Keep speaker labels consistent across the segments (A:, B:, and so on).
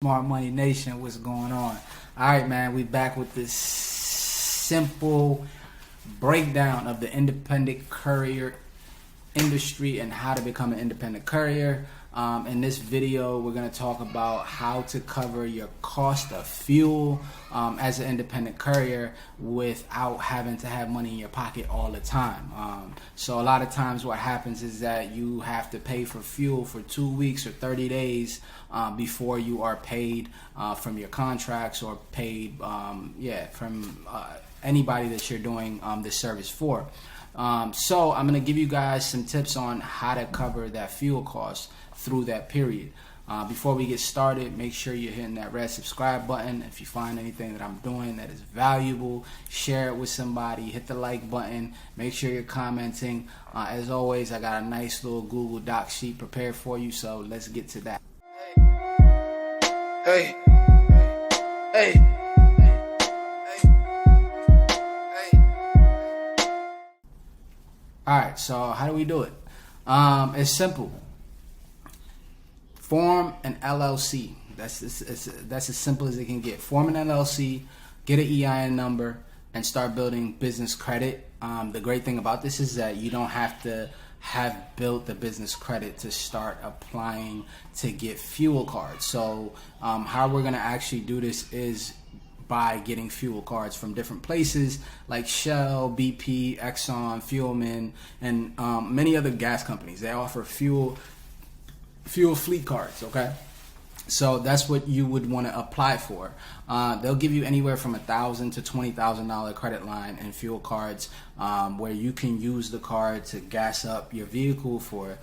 A: Smart Money Nation, what's going on? All right, man, we back with this simple breakdown of the independent courier industry and how to become an independent courier. In this video, we're going to talk about how to cover your cost of fuel as an independent courier without having to have money in your pocket all the time. So a lot of times what happens is that you have to pay for fuel for 2 weeks or 30 days before you are paid from your contracts or paid from anybody that you're doing this service for. So I'm going to give you guys some tips on how to cover that fuel cost through that period. Before we get started, make sure you're hitting that red subscribe button. If you find anything that I'm doing that is valuable, share it with somebody, hit the like button, make sure you're commenting. As always, I got a nice little Google Doc sheet prepared for you, so let's get to that.
B: Hey, hey.
A: Alright, so how do we do it? It's simple. Form an LLC. That's as simple as it can get. Form an LLC, get an EIN number, and start building business credit. The great thing about this is that you don't have to have built the business credit to start applying to get fuel cards. So how we're going to actually do this is by getting fuel cards from different places like Shell, BP, Exxon, Fuelman, and many other gas companies. They offer fuel fleet cards, okay? So that's what you would want to apply for. They'll give you anywhere from $1,000 to $20,000 credit line and fuel cards where you can use the card to gas up your vehicle for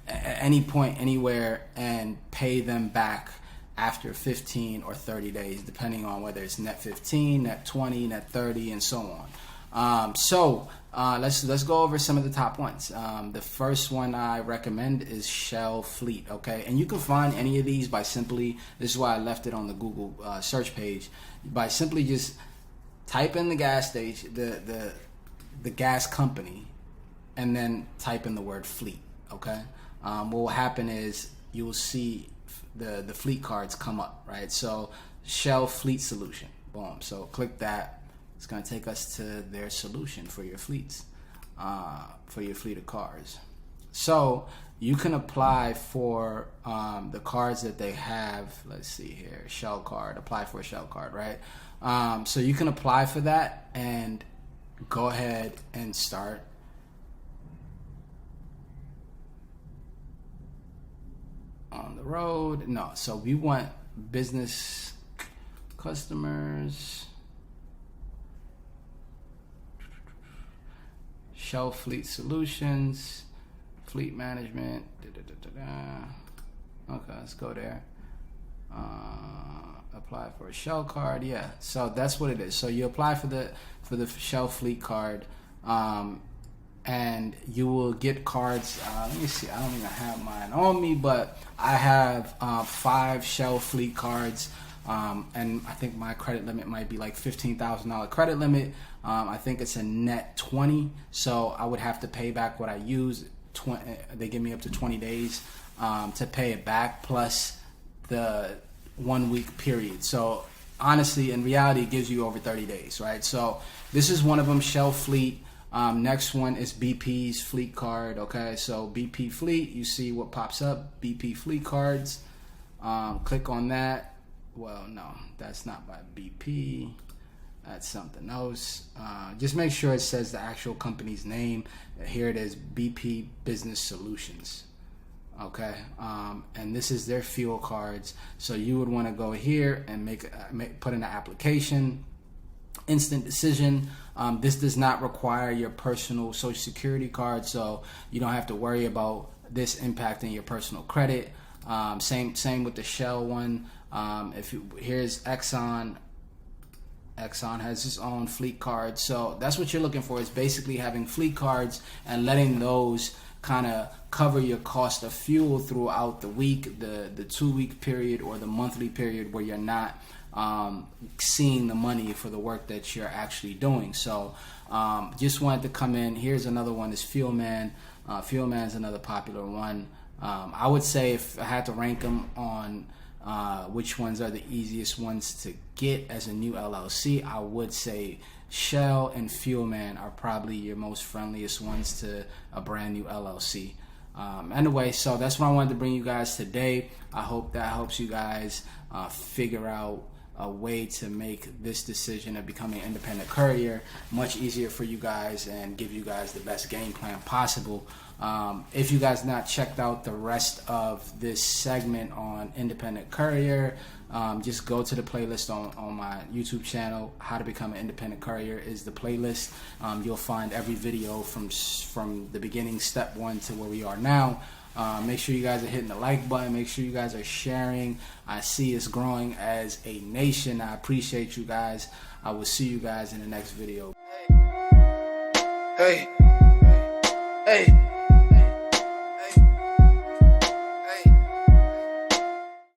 A: any point, anywhere, and pay them back after 15 or 30 days, depending on whether it's net 15, net 20, net 30, and so on. Let's go over some of the top ones. The first one I recommend is Shell Fleet, okay? And you can find any of these by simply, this is why I left it on the Google search page, by simply just type in the gas station, the gas company, and then type in the word fleet, okay? What will happen is you will see the fleet cards come up, right? So Shell Fleet Solution, boom. So click that. It's going to take us to their solution for your fleets, for your fleet of cars. So you can apply for the cards that they have. Let's see here, Shell card, apply for a Shell card, right? So you can apply for that and go ahead and start on the road. No, so we want business customers, Shell Fleet Solutions, fleet management. Okay, let's go there. Apply for a Shell card. Yeah, so that's what it is. So you apply for the Shell Fleet card, and you will get cards. Let me see. I don't even have mine on me, but I have 5 Shell Fleet cards. And I think my credit limit might be like $15,000 credit limit. I think it's a net 20, so I would have to pay back what I use. They give me up to 20 days to pay it back, plus the 1 week period. So honestly, in reality, it gives you over 30 days, right? So this is one of them, Shell Fleet. Next one is BP's fleet card. Okay, so BP Fleet, you see what pops up, BP fleet cards. Click on that. Well, no, that's not by BP. That's something else. Just make sure it says the actual company's name. Here it is, BP Business Solutions. Okay, and this is their fuel cards. So you would want to go here and put in an application. Instant decision. This does not require your personal Social Security card, so you don't have to worry about this impacting your personal credit. Same with the Shell one. Here's Exxon. Exxon has its own fleet card. So that's what you're looking for, is basically having fleet cards and letting those kind of cover your cost of fuel throughout the week, the 2 week period or the monthly period where you're not seeing the money for the work that you're actually doing. So just wanted to come in. Here's another one, is Fuelman. Fuelman's another popular one. I would say if I had to rank them on which ones are the easiest ones to get as a new LLC, I would say Shell and Fuelman are probably your most friendliest ones to a brand new LLC. Anyway, so that's what I wanted to bring you guys today. I hope that helps you guys figure out a way to make this decision of becoming an independent courier much easier for you guys and give you guys the best game plan possible. If you guys not checked out the rest of this segment on Independent Courier, just go to the playlist on my YouTube channel. How to Become an Independent Courier is the playlist. You'll find every video from the beginning, step 1 to where we are now. Make sure you guys are hitting the like button. Make sure you guys are sharing. I see us growing as a nation. I appreciate you guys. I will see you guys in the next video.
B: Hey, hey.